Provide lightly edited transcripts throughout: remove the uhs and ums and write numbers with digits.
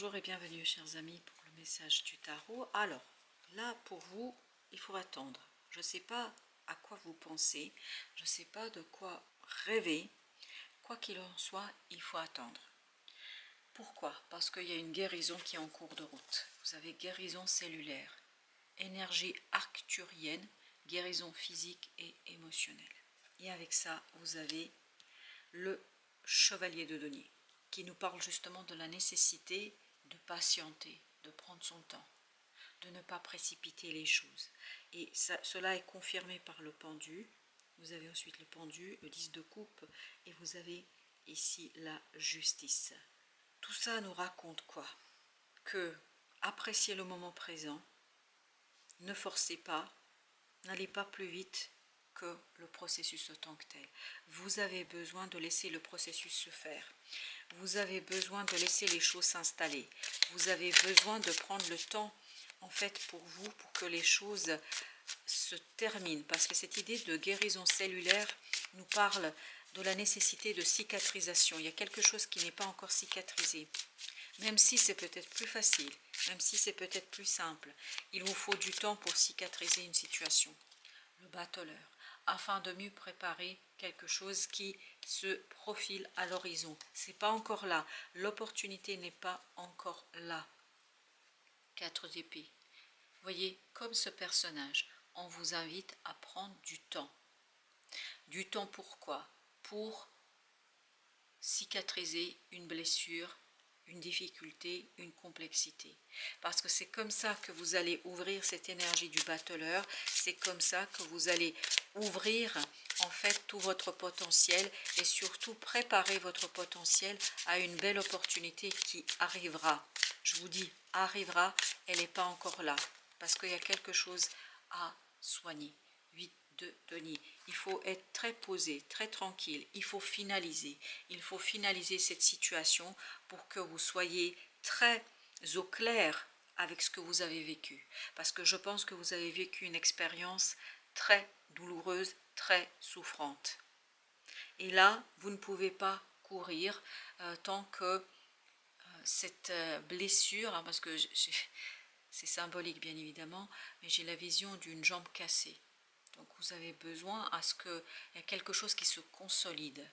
Bonjour et bienvenue chers amis pour le message du tarot. Alors, là pour vous, il faut attendre. Je ne sais pas à quoi vous pensez, je ne sais pas de quoi rêver. Quoi qu'il en soit, il faut attendre. Pourquoi? Parce qu'il y a une guérison qui est en cours de route. Vous avez guérison cellulaire, énergie arcturienne, guérison physique et émotionnelle. Et avec ça, vous avez le chevalier de denier, qui nous parle justement de la nécessité de patienter, de prendre son temps, de ne pas précipiter les choses. Et cela est confirmé par le pendu. Vous avez ensuite le pendu, le 10 de coupe, et vous avez ici la justice. Tout ça nous raconte quoi? Que appréciez le moment présent, ne forcez pas, n'allez pas plus vite que le processus en tant que tel. Vous avez besoin de laisser le processus se faire. Vous avez besoin de laisser les choses s'installer. Vous avez besoin de prendre le temps, en fait, pour vous, pour que les choses se terminent. Parce que cette idée de guérison cellulaire nous parle de la nécessité de cicatrisation. Il y a quelque chose qui n'est pas encore cicatrisé. Même si c'est peut-être plus facile, même si c'est peut-être plus simple, il vous faut du temps pour cicatriser une situation. Le bateleur, afin de mieux préparer quelque chose qui se profile à l'horizon. C'est pas encore là, l'opportunité n'est pas encore là. 4 d'épée. Voyez, comme ce personnage, on vous invite à prendre du temps. Du temps pourquoi? Pour cicatriser une blessure, une difficulté, une complexité. Parce que c'est comme ça que vous allez ouvrir cette énergie du bateleur, c'est comme ça que vous allez ouvrir en fait tout votre potentiel et surtout préparer votre potentiel à une belle opportunité qui arrivera. Je vous dis, arrivera, elle n'est pas encore là, parce qu'il y a quelque chose à soigner. 8 de denier. Il faut être très posé, très tranquille. Il faut finaliser. Il faut finaliser cette situation pour que vous soyez très au clair avec ce que vous avez vécu. Parce que je pense que vous avez vécu une expérience très douloureuse, très souffrante. Et là, vous ne pouvez pas courir tant que cette blessure, hein, parce que c'est symbolique bien évidemment, mais j'ai la vision d'une jambe cassée. Donc vous avez besoin à ce qu'il y ait quelque chose qui se consolide,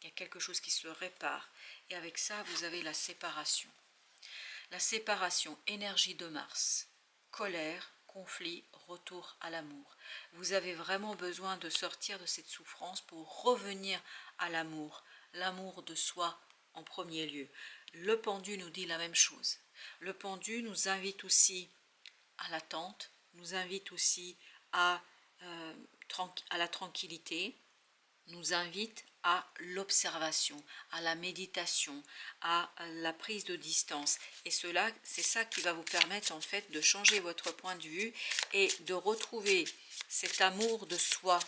il y a quelque chose qui se répare. Et avec ça, vous avez la séparation. La séparation, énergie de Mars, colère, conflit, retour à l'amour. Vous avez vraiment besoin de sortir de cette souffrance pour revenir à l'amour, l'amour de soi en premier lieu. Le pendu nous dit la même chose. Le pendu nous invite aussi à l'attente, nous invite aussi à la tranquillité, nous invite à l'observation, à la méditation, à la prise de distance. Et cela, c'est ça qui va vous permettre en fait de changer votre point de vue et de retrouver cet amour de soi.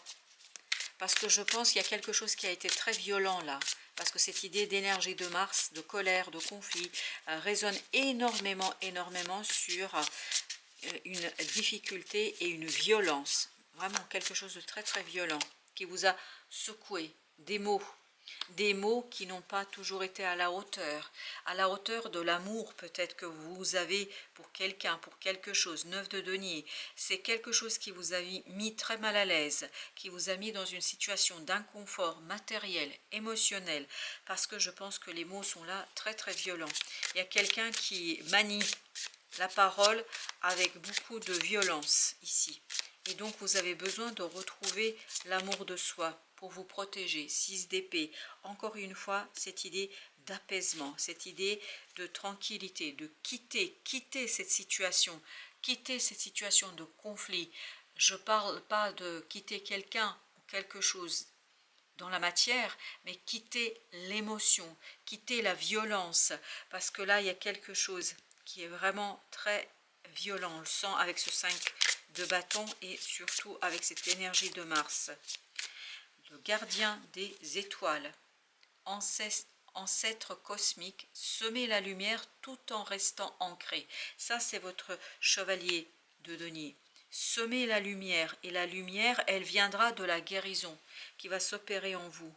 Parce que je pense qu'il y a quelque chose qui a été très violent là. Parce que cette idée d'énergie de Mars, de colère, de conflit, résonne énormément sur une difficulté et une violence, vraiment quelque chose de très très violent, qui vous a secoué, des mots qui n'ont pas toujours été à la hauteur de l'amour peut-être que vous avez pour quelqu'un, pour quelque chose. 9 de denier, c'est quelque chose qui vous a mis très mal à l'aise, qui vous a mis dans une situation d'inconfort matériel, émotionnel, parce que je pense que les mots sont là très très violents. Il y a quelqu'un qui manie la parole avec beaucoup de violence ici. Et donc vous avez besoin de retrouver l'amour de soi pour vous protéger. 6 d'épée, encore une fois, cette idée d'apaisement, cette idée de tranquillité, de quitter cette situation de conflit. Je ne parle pas de quitter quelqu'un ou quelque chose dans la matière, mais quitter l'émotion, quitter la violence, parce que là, il y a quelque chose qui est vraiment très violent. On le sent avec ce 5 de bâton et surtout avec cette énergie de Mars. Le gardien des étoiles, ancêtre cosmique, semer la lumière tout en restant ancré. Ça, c'est votre chevalier de denier. Semer la lumière, et la lumière, elle viendra de la guérison qui va s'opérer en vous.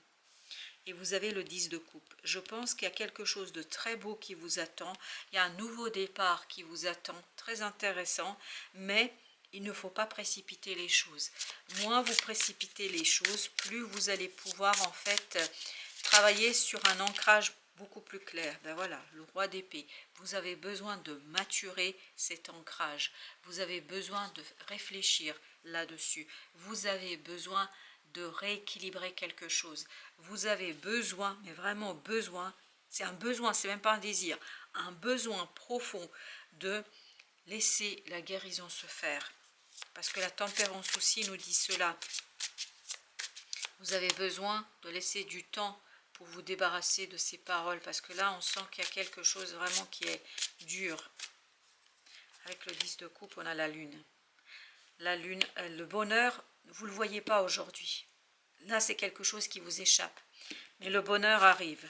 et vous avez le 10 de coupe. Je pense qu'il y a quelque chose de très beau qui vous attend. Il y a un nouveau départ qui vous attend, très intéressant, mais il ne faut pas précipiter les choses. Moins vous précipitez les choses, plus vous allez pouvoir en fait travailler sur un ancrage beaucoup plus clair. Ben voilà, le roi d'épée. Vous avez besoin de maturer cet ancrage. Vous avez besoin de réfléchir là-dessus. Vous avez besoin de rééquilibrer quelque chose. Vous avez besoin, mais vraiment besoin, c'est un besoin, c'est même pas un désir, un besoin profond de laisser la guérison se faire. Parce que la tempérance aussi nous dit cela. Vous avez besoin de laisser du temps pour vous débarrasser de ces paroles. Parce que là, on sent qu'il y a quelque chose vraiment qui est dur. Avec le 10 de coupe, on a la lune. La lune, le bonheur, vous ne le voyez pas aujourd'hui. Là, c'est quelque chose qui vous échappe. Mais le bonheur arrive.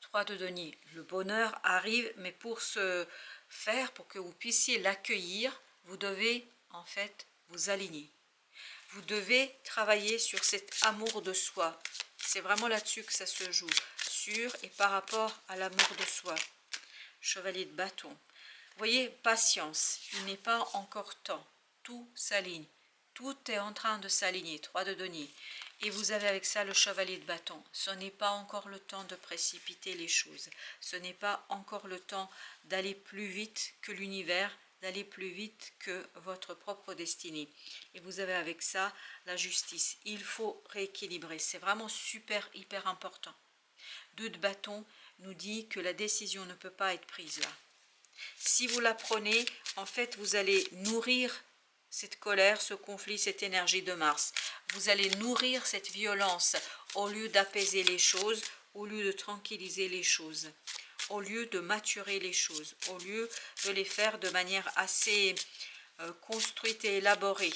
3 de denier. Le bonheur arrive, mais pour ce faire, pour que vous puissiez l'accueillir, vous devez en fait vous aligner. Vous devez travailler sur cet amour de soi. C'est vraiment là-dessus que ça se joue. Sur et par rapport à l'amour de soi. Chevalier de bâton. Vous voyez, patience. Il n'est pas encore temps. Tout s'aligne. Tout est en train de s'aligner. 3 de denier. Et vous avez avec ça le chevalier de bâton. Ce n'est pas encore le temps de précipiter les choses. Ce n'est pas encore le temps d'aller plus vite que l'univers, d'aller plus vite que votre propre destinée. Et vous avez avec ça la justice. Il faut rééquilibrer. C'est vraiment super, hyper important. 2 de bâton nous dit que la décision ne peut pas être prise là. Si vous la prenez, en fait, vous allez nourrir cette colère, ce conflit, cette énergie de Mars. Vous allez nourrir cette violence au lieu d'apaiser les choses, au lieu de tranquilliser les choses, au lieu de maturer les choses, au lieu de les faire de manière assez construite et élaborée.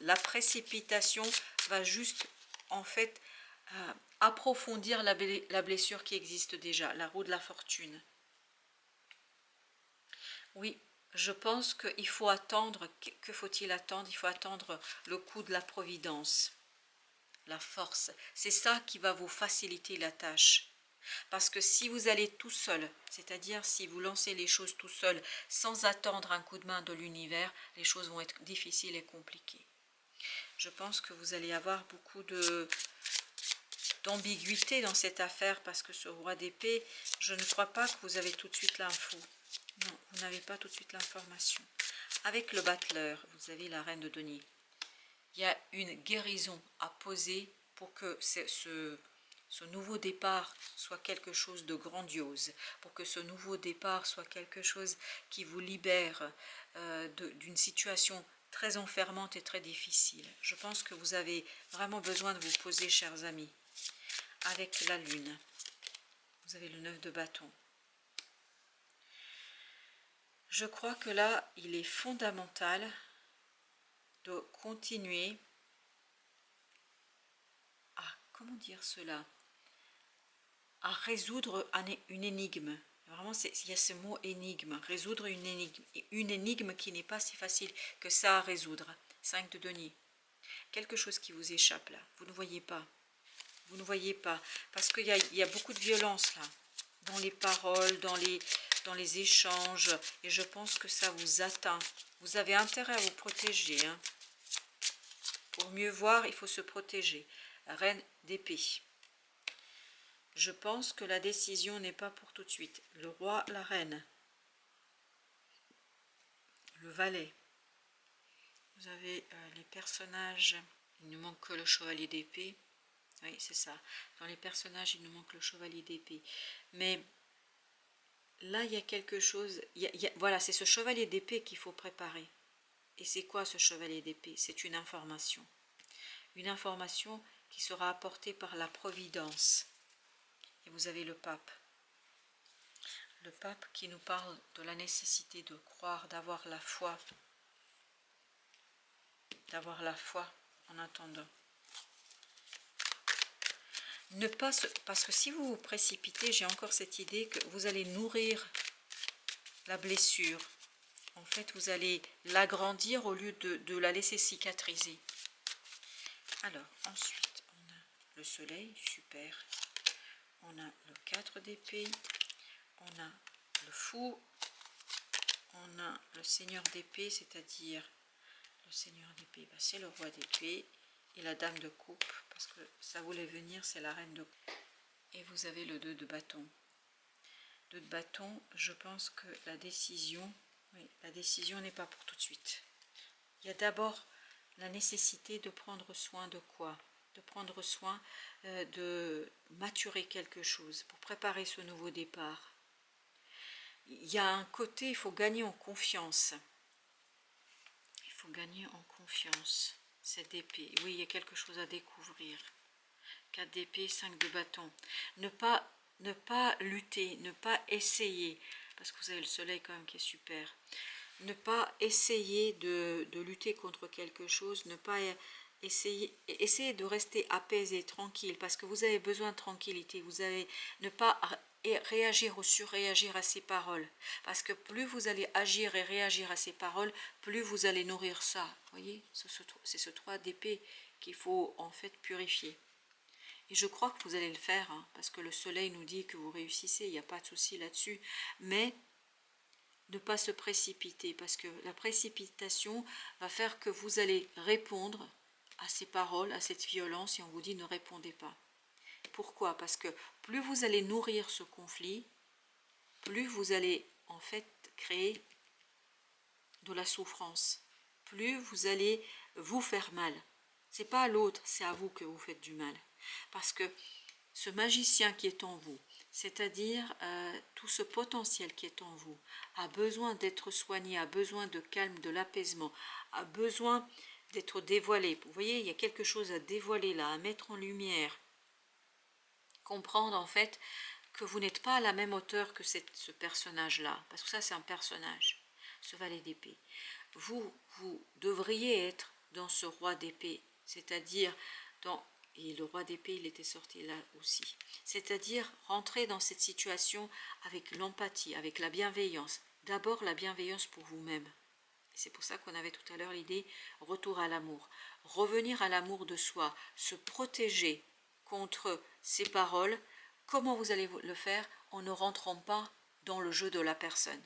La précipitation va juste, en fait, approfondir la blessure qui existe déjà, la roue de la fortune. Oui, je pense qu'il faut attendre. Que faut-il attendre? Il faut attendre le coup de la providence, la force. C'est ça qui va vous faciliter la tâche. Parce que si vous allez tout seul, c'est-à-dire si vous lancez les choses tout seul, sans attendre un coup de main de l'univers, les choses vont être difficiles et compliquées. Je pense que vous allez avoir beaucoup d'ambiguïté dans cette affaire, parce que ce roi d'épée, je ne crois pas que vous avez tout de suite l'info. Non, vous n'avez pas tout de suite l'information. Avec le battleur, vous avez la reine de denier. Il y a une guérison à poser pour que ce nouveau départ soit quelque chose de grandiose, pour que ce nouveau départ soit quelque chose qui vous libère d'une situation très enfermante et très difficile. Je pense que vous avez vraiment besoin de vous poser, chers amis. Avec la lune, vous avez le 9 de bâton. Je crois que là, il est fondamental de continuer à, comment dire cela, à résoudre une énigme. Vraiment, il y a ce mot énigme, résoudre une énigme qui n'est pas si facile que ça à résoudre. 5 de denier. Quelque chose qui vous échappe là, vous ne voyez pas. Vous ne voyez pas, parce qu'il y a beaucoup de violence là, dans les paroles, dans les échanges, et je pense que ça vous atteint. Vous avez intérêt à vous protéger. Hein. Pour mieux voir, il faut se protéger. Reine d'épée. Je pense que la décision n'est pas pour tout de suite. Le roi, la reine. Le valet. Vous avez les personnages. Il ne manque que le chevalier d'épée. Oui, c'est ça. Dans les personnages, il nous manque le chevalier d'épée. Mais là, il y a quelque chose. Voilà, c'est ce chevalier d'épée qu'il faut préparer. Et c'est quoi ce chevalier d'épée? C'est une information. Une information qui sera apportée par la providence. Et vous avez le pape. Le pape qui nous parle de la nécessité de croire, d'avoir la foi. D'avoir la foi en attendant. Ne pas parce que si vous vous précipitez, j'ai encore cette idée que vous allez nourrir la blessure. En fait, vous allez l'agrandir au lieu de la laisser cicatriser. Alors, ensuite, on a le soleil, super. On a le 4 d'épée, on a le fou, on a le seigneur d'épée, c'est-à-dire le seigneur d'épée, c'est le roi d'épée, et la dame de coupe, parce que ça voulait venir, c'est la reine de coupe. Et vous avez le 2 de bâton. 2 de bâton, je pense que la décision, oui, la décision n'est pas pour tout de suite. Il y a d'abord la nécessité de prendre soin de quoi? De prendre soin de maturer quelque chose pour préparer ce nouveau départ. Il y a un côté, il faut gagner en confiance. Il faut gagner en confiance. Cette épée, oui, il y a quelque chose à découvrir. 4 d'épée, 5 de bâton. Ne pas lutter, ne pas essayer, parce que vous avez le soleil quand même qui est super. Ne pas essayer de lutter contre quelque chose, ne pas essayer de rester apaisé, tranquille, parce que vous avez besoin de tranquillité. Vous allez ne pas réagir ou surréagir à ces paroles, parce que plus vous allez agir et réagir à ces paroles, plus vous allez nourrir ça. Vous voyez, c'est ce 3 d'épée qu'il faut en fait purifier. Et je crois que vous allez le faire, hein, parce que le soleil nous dit que vous réussissez, il n'y a pas de souci là-dessus, mais ne pas se précipiter, parce que la précipitation va faire que vous allez répondre à ces paroles, à cette violence, et on vous dit ne répondez pas. Pourquoi? Parce que plus vous allez nourrir ce conflit, plus vous allez en fait créer de la souffrance, plus vous allez vous faire mal. C'est pas à l'autre, c'est à vous que vous faites du mal. Parce que ce magicien qui est en vous, c'est-à-dire tout ce potentiel qui est en vous, a besoin d'être soigné, a besoin de calme, de l'apaisement, a besoin d'être dévoilé. Vous voyez, il y a quelque chose à dévoiler là, à mettre en lumière. Comprendre en fait que vous n'êtes pas à la même hauteur que ce personnage-là, parce que ça c'est un personnage, ce valet d'épée. Vous devriez être dans ce roi d'épée, c'est-à-dire dans... Et le roi d'épée, il était sorti là aussi. C'est-à-dire rentrer dans cette situation avec l'empathie, avec la bienveillance. D'abord la bienveillance pour vous-même. C'est pour ça qu'on avait tout à l'heure l'idée retour à l'amour. Revenir à l'amour de soi, se protéger contre ces paroles. Comment vous allez le faire? En ne rentrant pas dans le jeu de la personne.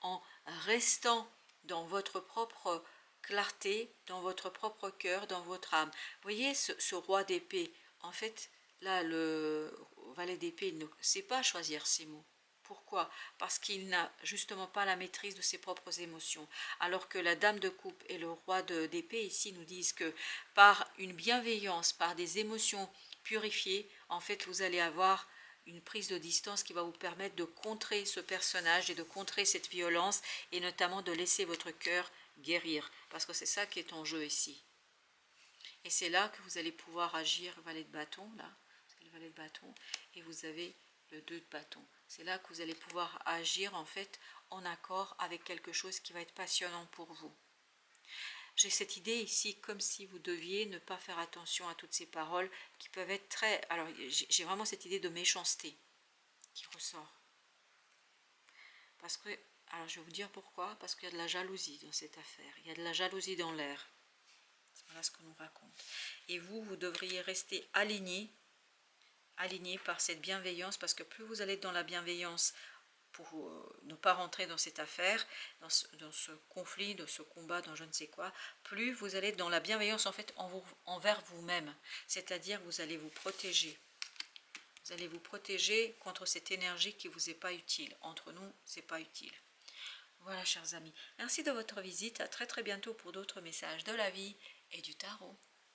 En restant dans votre propre clarté, dans votre propre cœur, dans votre âme. Vous voyez ce roi d'épée, en fait, là, le valet d'épée ne sait pas choisir ses mots. Pourquoi? Parce qu'il n'a justement pas la maîtrise de ses propres émotions. Alors que la dame de coupe et le roi d'épée ici nous disent que par une bienveillance, par des émotions purifiées, en fait, vous allez avoir une prise de distance qui va vous permettre de contrer ce personnage et de contrer cette violence et notamment de laisser votre cœur guérir, parce que c'est ça qui est en jeu ici. Et c'est là que vous allez pouvoir agir, valet de bâton, là, c'est le valet de bâton, et vous avez le 2 de bâton. C'est là que vous allez pouvoir agir en fait en accord avec quelque chose qui va être passionnant pour vous. J'ai cette idée ici comme si vous deviez ne pas faire attention à toutes ces paroles qui peuvent être très... Alors j'ai vraiment cette idée de méchanceté qui ressort. Parce que, alors je vais vous dire pourquoi, parce qu'il y a de la jalousie dans cette affaire, il y a de la jalousie dans l'air. Voilà ce qu'on nous raconte. Et vous devriez rester aligné par cette bienveillance, parce que plus vous allez être dans la bienveillance pour ne pas rentrer dans cette affaire, dans ce conflit, dans ce combat, dans je ne sais quoi, plus vous allez être dans la bienveillance en fait envers vous-même, c'est-à-dire vous allez vous protéger. Vous allez vous protéger contre cette énergie qui ne vous est pas utile. Entre nous, ce n'est pas utile. Voilà, chers amis. Merci de votre visite. À très très bientôt pour d'autres messages de la vie et du tarot.